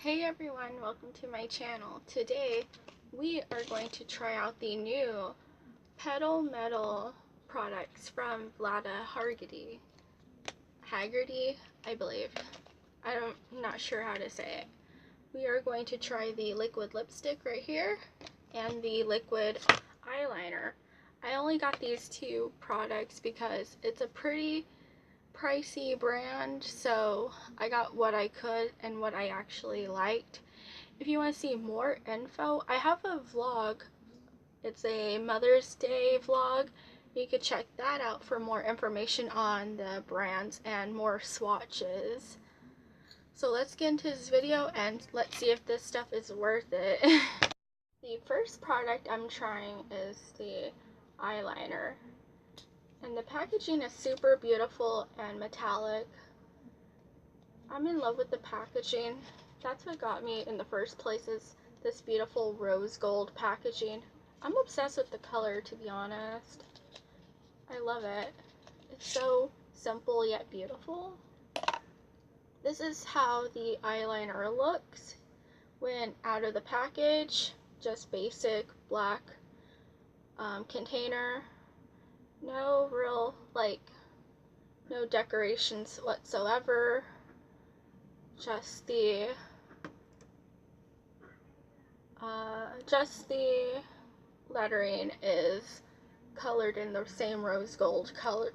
Hey everyone, welcome to my channel. Today we are going to try out the new Petal Metal products from Vlada Haggerty, I believe. I'm not sure how to say it. We are going to try the liquid lipstick right here and the liquid eyeliner. I only got these two products because it's a pretty pricey brand, so I got what I could and what I actually liked. If you want to see more info, I have a vlog. It's a Mother's Day vlog. You could check that out for more information on the brands and more swatches. So let's get into this video and let's see if this stuff is worth it. The first product I'm trying is the eyeliner. And the packaging is super beautiful and metallic. I'm in love with the packaging. That's what got me in the first place, is this beautiful rose gold packaging. I'm obsessed with the color, to be honest. I love it. It's so simple yet beautiful. This is how the eyeliner looks when out of the package. Just basic black container. No real, no decorations whatsoever. Just the lettering is colored in the same rose gold color.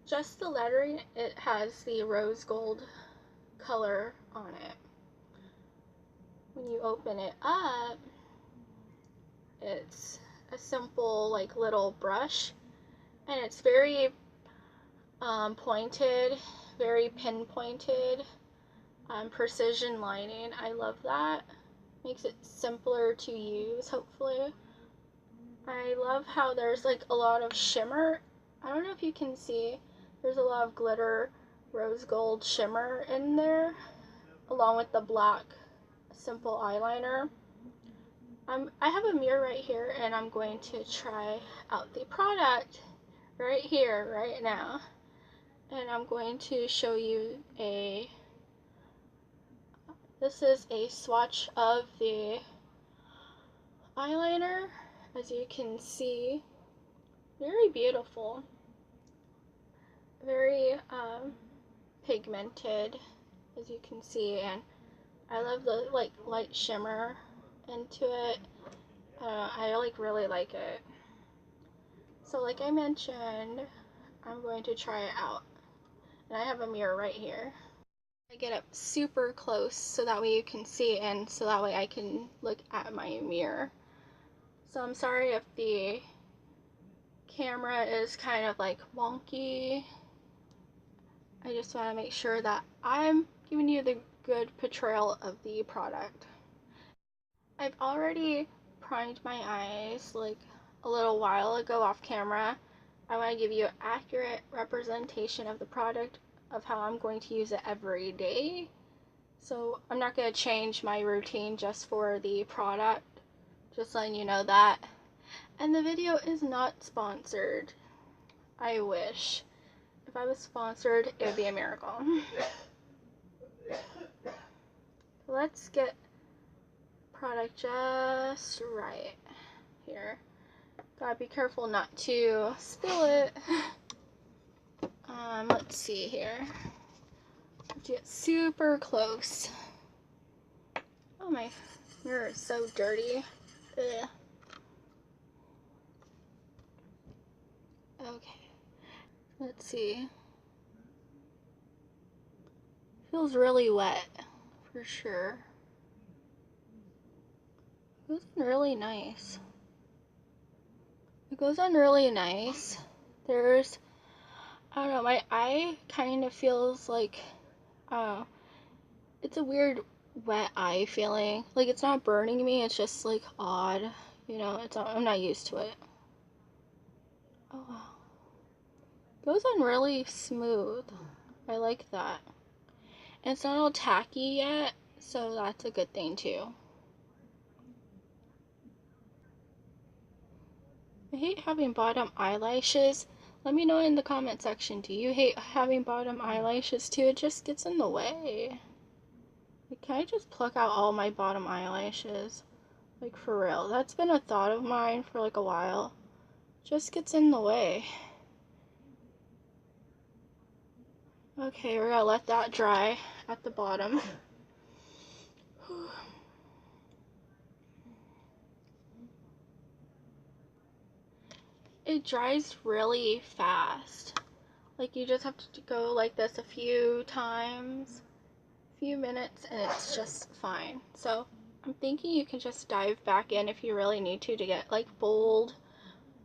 Just the lettering, it has the rose gold color on it. When you open it up, it's a simple little brush, and it's very pointed, very pinpointed, precision lining. I love that. Makes it simpler to use, hopefully. I love how there's a lot of shimmer. I don't know if you can see, there's a lot of glitter rose gold shimmer in there, along with the black simple eyeliner. I have a mirror right here, and I'm going to try out the product right here, right now. And I'm going to show you this is a swatch of the eyeliner. As you can see, very beautiful. Very pigmented, as you can see, and I love the light shimmer into it. I really like it. So like I mentioned, I'm going to try it out. And I have a mirror right here. I get up super close so that way you can see, and so that way I can look at my mirror. So I'm sorry if the camera is kind of wonky. I just want to make sure that I'm giving you the good portrayal of the product. I've already primed my eyes a little while ago off camera. I want to give you an accurate representation of the product, of how I'm going to use it every day. So I'm not going to change my routine just for the product. Just letting you know that. And the video is not sponsored. I wish. If I was sponsored, it would be a miracle. Let's get product just right here. Gotta be careful not to spill it. Let's see here. Get super close. Oh, my mirror is so dirty. Ugh. Okay. Let's see. Feels really wet, for sure. It goes on really nice. It goes on really nice. There's, I don't know, my eye kind of feels it's a weird wet eye feeling. It's not burning me, it's just odd. I'm not used to it. Oh wow. Goes on really smooth. I like that. And it's not all tacky yet, so that's a good thing too. I hate having bottom eyelashes. Let me know in the comment section, do you hate having bottom eyelashes too? It just gets in the way. Like, can I just pluck out all my bottom eyelashes? Like, for real. That's been a thought of mine for like a while. Just gets in the way. Okay, we're gonna let that dry at the bottom. It dries really fast. Like, you just have to go like this a few times, few minutes, and it's just fine. So I'm thinking you can just dive back in if you really need to get like bold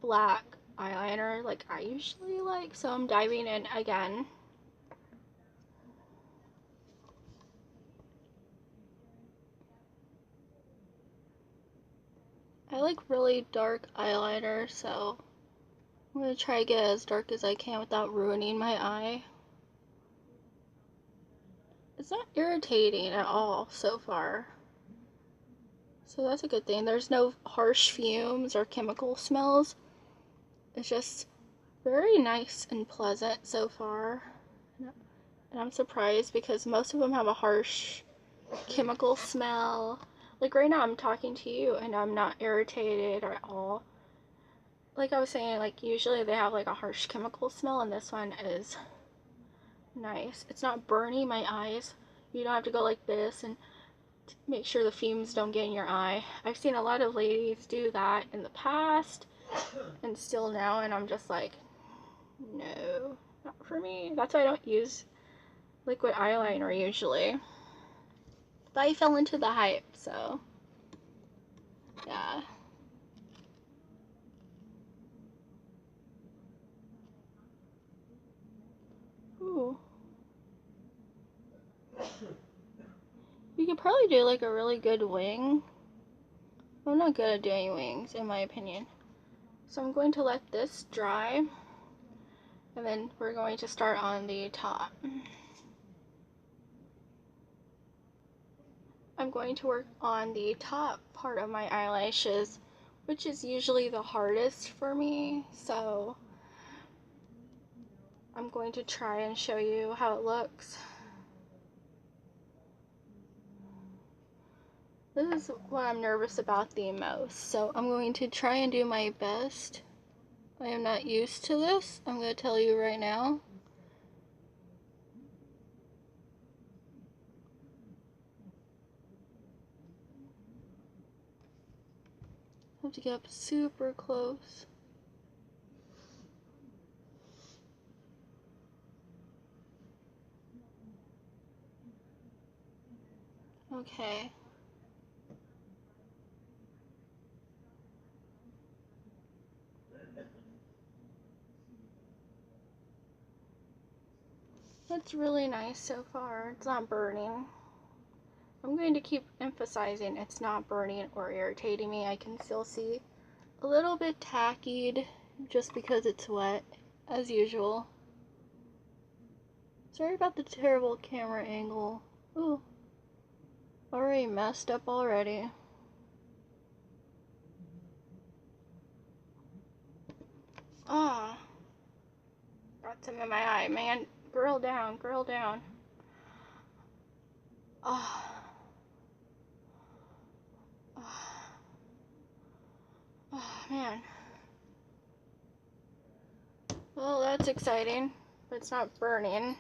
black eyeliner like I usually like. So I'm diving in again. I like really dark eyeliner, so I'm gonna try to get as dark as I can without ruining my eye. It's not irritating at all so far. So that's a good thing. There's no harsh fumes or chemical smells. It's just very nice and pleasant so far. And I'm surprised because most of them have a harsh chemical smell. Like right now I'm talking to you and I'm not irritated at all. Like I was saying, like usually they have like a harsh chemical smell, and this one is nice. It's not burning my eyes. You don't have to go like this and make sure the fumes don't get in your eye. I've seen a lot of ladies do that in the past and still now, and I'm just like, no, not for me. That's why I don't use liquid eyeliner usually. But I fell into the hype, so yeah. Ooh. You could probably do like a really good wing. I'm not good at doing wings in my opinion. So I'm going to let this dry, and then we're going to start on the top. I'm going to work on the top part of my eyelashes, which is usually the hardest for me, so I'm going to try and show you how it looks. This is what I'm nervous about the most, so I'm going to try and do my best. I am not used to this, I'm going to tell you right now. I have to get up super close. Okay. It's really nice so far. It's not burning. I'm going to keep emphasizing it's not burning or irritating me. I can still see a little bit tackied just because it's wet, as usual. Sorry about the terrible camera angle. Ooh, already messed up already. Ah, got some in my eye, man. Grill down, grill down. Ah. Oh, man. Well, that's exciting, but it's not burning.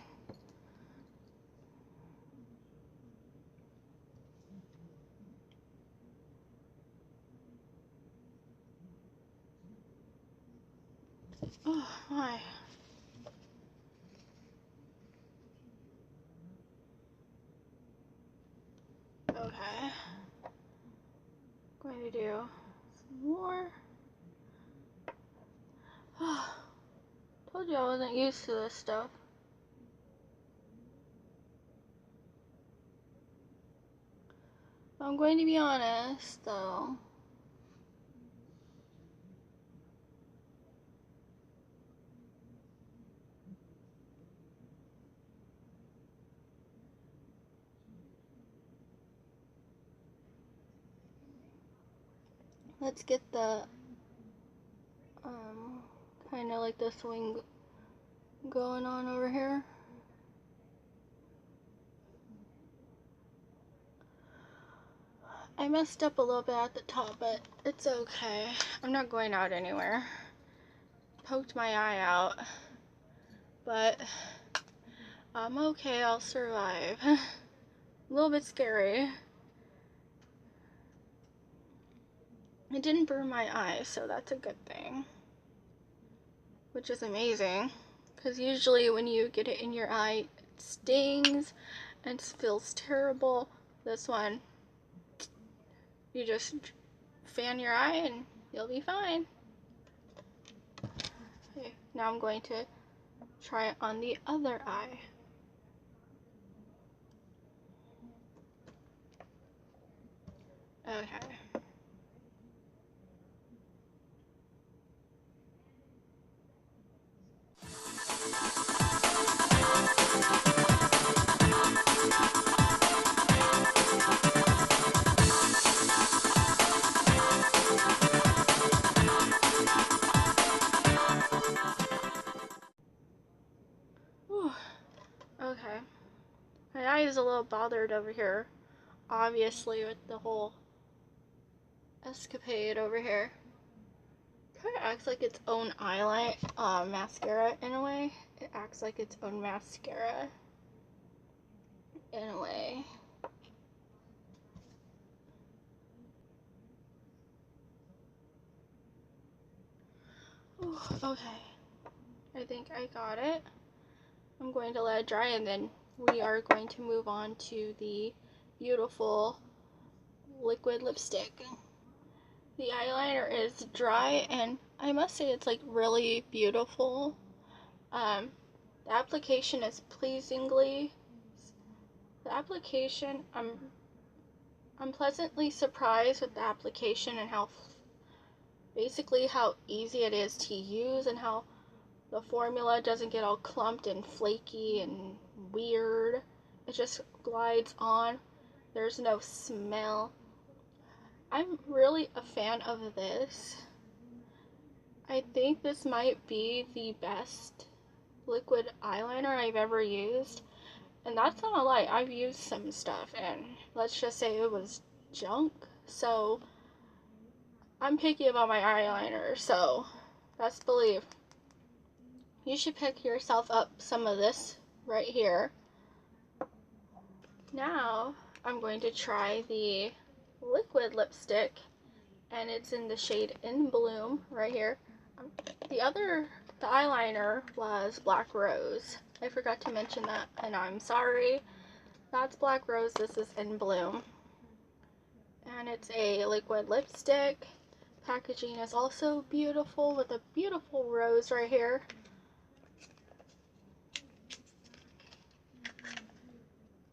Oh, my. Okay. Going to do some more. Told you I wasn't used to this stuff. I'm going to be honest, though. Let's get the, kind of like this wing going on over here. I messed up a little bit at the top, but it's okay. I'm not going out anywhere. Poked my eye out, but I'm okay, I'll survive. A little bit scary. It didn't burn my eye, so that's a good thing. Which is amazing, because usually when you get it in your eye, it stings and feels terrible. This one, you just fan your eye and you'll be fine. Okay, now I'm going to try it on the other eye. Okay. Whew. Okay. My eye is a little bothered over here, obviously, with the whole escapade over here. Kind of acts like its own eyeliner, mascara in a way. It acts like its own mascara in a way. Ooh, okay, I think I got it. I'm going to let it dry, and then we are going to move on to the beautiful liquid lipstick. The eyeliner is dry, and I must say it's like really beautiful. The application is pleasingly. The application, I'm pleasantly surprised with the application and how basically how easy it is to use, and how the formula doesn't get all clumped and flaky and weird. It just glides on. There's no smell. I'm really a fan of this. I think this might be the best liquid eyeliner I've ever used. And that's not a lie. I've used some stuff, and let's just say it was junk. So I'm picky about my eyeliner, so best believe you should pick yourself up some of this right here. Now I'm going to try the liquid lipstick, and it's in the shade In Bloom right here. The eyeliner was Black Rose. I forgot to mention that, and I'm sorry. That's Black Rose, this is In Bloom. And it's a liquid lipstick. Packaging is also beautiful with a beautiful rose right here.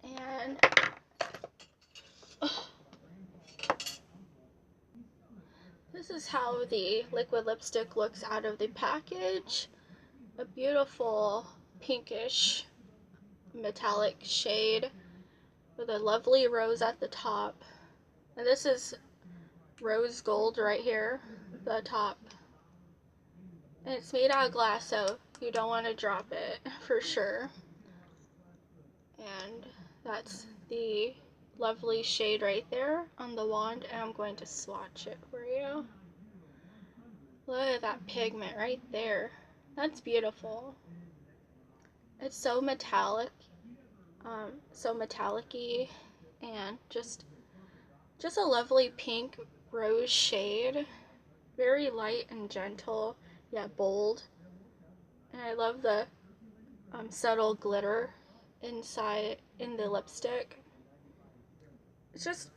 And this is how the liquid lipstick looks out of the package. A beautiful pinkish metallic shade with a lovely rose at the top. And this is rose gold right here, the top. And it's made out of glass, so you don't want to drop it for sure. And that's the lovely shade right there on the wand, and I'm going to swatch it for you. Look at that pigment right there. That's beautiful. It's so metallic, so metallic-y, and just a lovely pink rose shade. Very light and gentle, yet bold. And I love the subtle glitter inside in the lipstick. It's just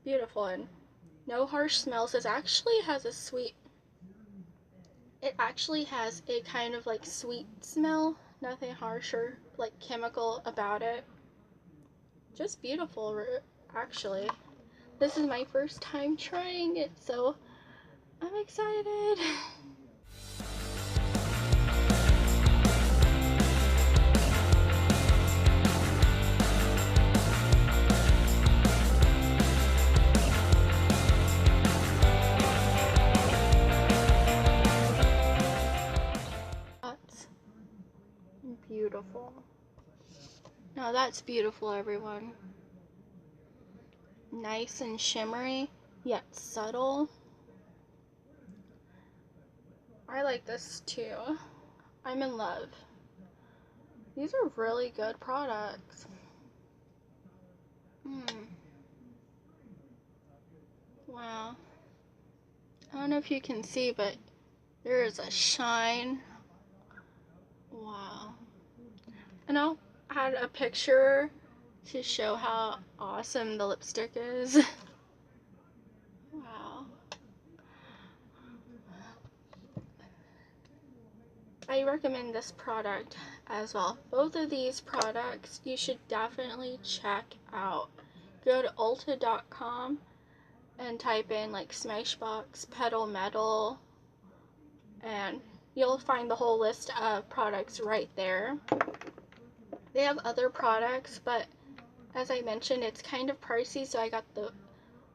beautiful, and no harsh smells. It actually has a kind of like sweet smell, nothing harsh or like chemical about it. Just beautiful, actually. This is my first time trying it, so I'm excited. That's beautiful. Now that's beautiful, everyone. nice and shimmery, yet subtle. I like this too. I'm in love. These are really good products. Wow. I don't know if you can see, but there is a shine. Wow. And I'll add a picture to show how awesome the lipstick is. Wow. I recommend this product as well. Both of these products you should definitely check out. Go to ulta.com and type in like Smashbox, Petal Metal, and you'll find the whole list of products right there. They have other products, but as I mentioned, it's kind of pricey, so I got the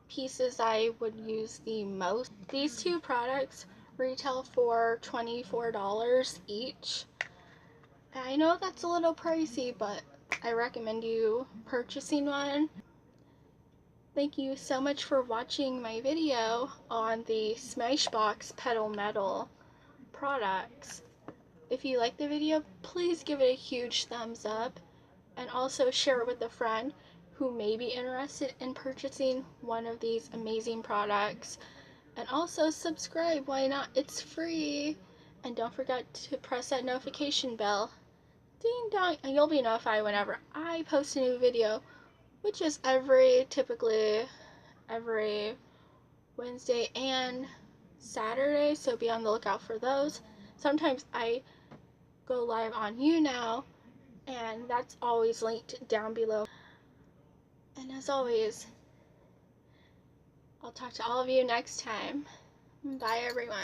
pieces I would use the most. These two products retail for $24 each. I know that's a little pricey, but I recommend you purchasing one. Thank you so much for watching my video on the Smashbox Petal Metal products. If you like the video, please give it a huge thumbs up and also share it with a friend who may be interested in purchasing one of these amazing products. And also subscribe, why not? It's free. And don't forget to press that notification bell. Ding dong, and you'll be notified whenever I post a new video, which is typically every Wednesday and Saturday, so be on the lookout for those. Sometimes I go live on YouNow, and that's always linked down below. And as always, I'll talk to all of you next time. Bye everyone.